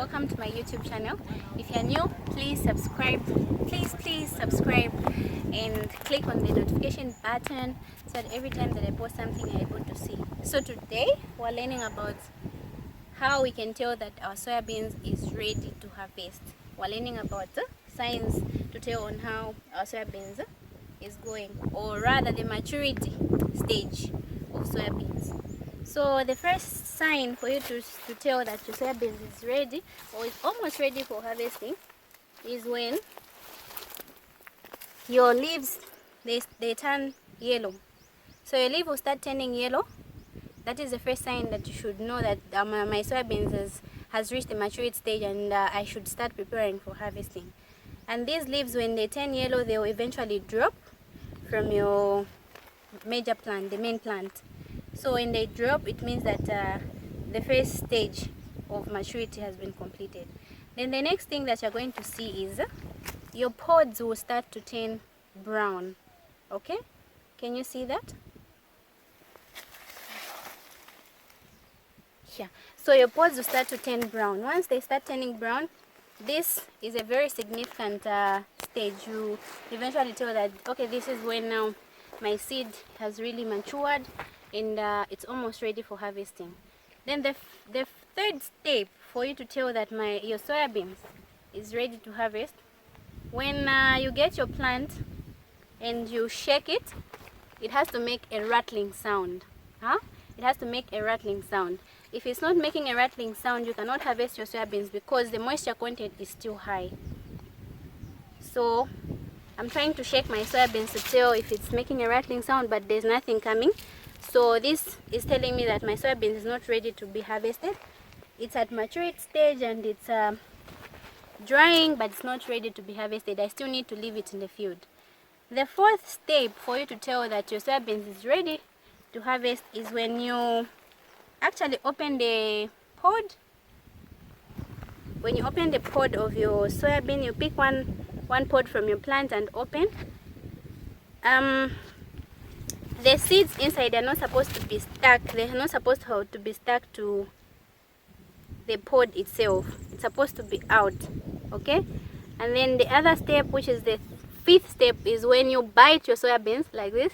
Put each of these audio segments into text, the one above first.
welcome to my YouTube channel. If you're new, please subscribe, please subscribe and click on the notification button so that every time that I post something you're able to see. So today we're learning about how we can tell that our soybeans is ready to harvest. We're learning about signs to tell on how our soybeans is going, or rather the maturity stage of soybeans. So the first sign for you to tell that your soybeans is ready or is almost ready for harvesting is when your leaves they turn yellow. So your leaf will start turning yellow. That is the first sign that you should know that my soybeans has reached the maturity stage and I should start preparing for harvesting. And these leaves, when they turn yellow, they will eventually drop from your major plant, the main plant. So when they drop, it means that the first stage of maturity has been completed. Then the next thing that you're going to see is your pods will start to turn brown. Okay, can you see that? Yeah, so your pods will start to turn brown. Once they start turning brown, this is a very significant stage. You eventually tell that, okay, this is when now my seed has really matured and it's almost ready for harvesting. Then the third step for you to tell that your soybeans is ready to harvest, when you get your plant and you shake it, it has to make a rattling sound. It has to make a rattling sound. If it's not making a rattling sound, you cannot harvest your soybeans because the moisture content is still high. So I'm trying to shake my soybeans to tell if it's making a rattling sound, but there's nothing coming. So this is telling me that my soybeans is not ready to be harvested. It's at maturity stage and it's drying, but it's not ready to be harvested. I still need to leave it in the field. The fourth step for you to tell that your soybeans is ready to harvest is when you actually open the pod. When you open the pod of your soybean, you pick one pod from your plant and open. The seeds inside are not supposed to be stuck. They're not supposed to be stuck to the pod itself. It's supposed to be out. Okay? And then the other step, which is the fifth step, is when you bite your soybeans like this.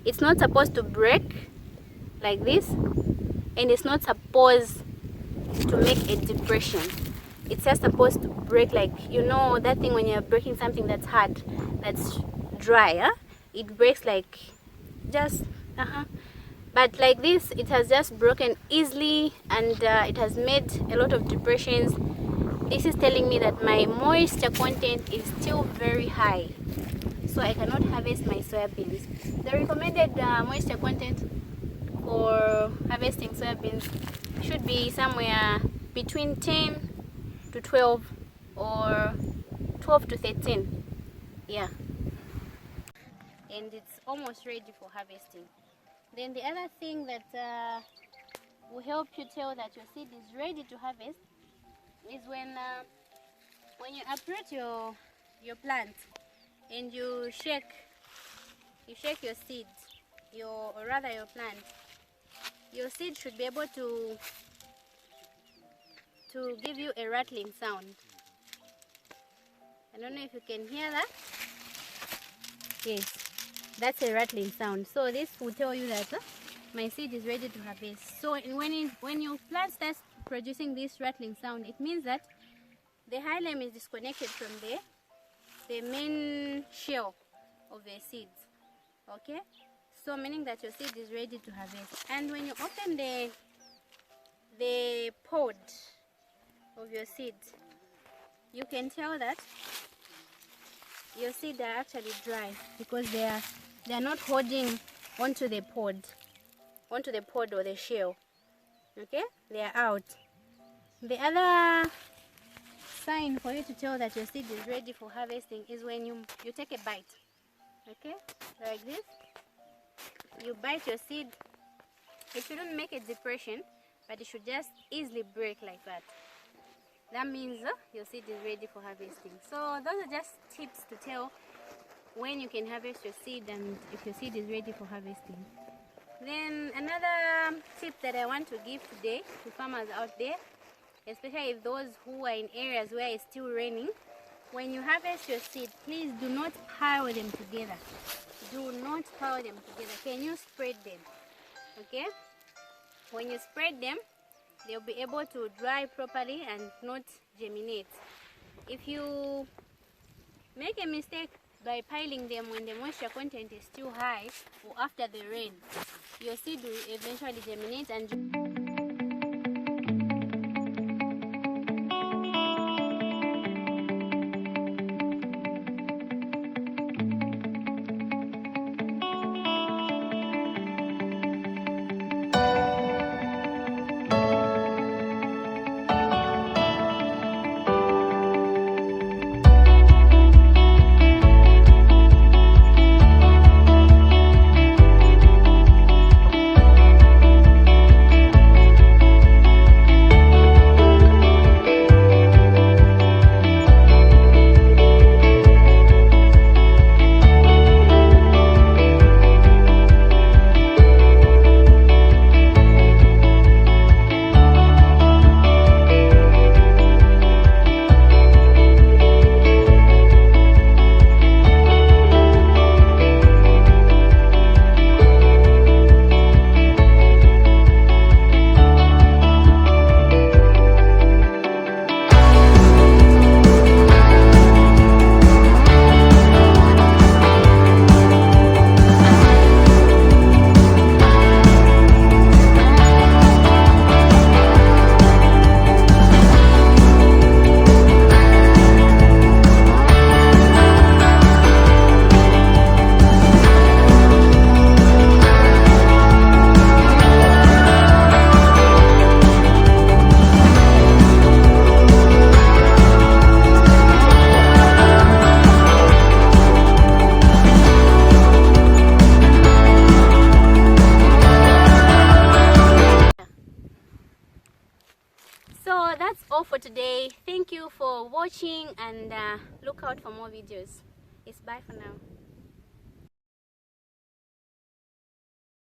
It's not supposed to break like this, and it's not supposed to make a depression. It's just supposed to break, like, you know that thing when you're breaking something that's hard, that's dry, it breaks like just but like this, it has just broken easily and it has made a lot of depressions. This is telling me that my moisture content is still very high, so I cannot harvest my soybeans. The recommended moisture content for harvesting soybeans should be somewhere between 10 to 12 or 12 to 13. Yeah, and it's almost ready for harvesting. Then the other thing that will help you tell that your seed is ready to harvest is when you uproot your plant and you shake your seed, or rather your plant. Your seed should be able to give you a rattling sound. I don't know if you can hear that. Yes, that's a rattling sound. So this will tell you that my seed is ready to harvest. So when your plant starts producing this rattling sound, it means that the hilum is disconnected from the main shell of the seeds. Okay, so meaning that your seed is ready to harvest. And when you open the pod of your seed, you can tell that your seeds are actually dry because they are not holding onto the pod or the shell. Okay, they are out. The other sign for you to tell that your seed is ready for harvesting is when you take a bite. Okay, like this. You bite your seed. It shouldn't make a depression, but it should just easily break like that. That means your seed is ready for harvesting. So those are just tips to tell when you can harvest your seed and if your seed is ready for harvesting. Then another tip that I want to give today to farmers out there especially those who are in areas where it's still raining. When you harvest your seed, please do not pile them together. Do not pile them together. Can you spread them? Okay? When you spread them, they'll be able to dry properly and not germinate. If you make a mistake by piling them when the moisture content is still high or after the rain, your seed will eventually germinate and so that's all for today. Thank you for watching and look out for more videos. It's bye for now.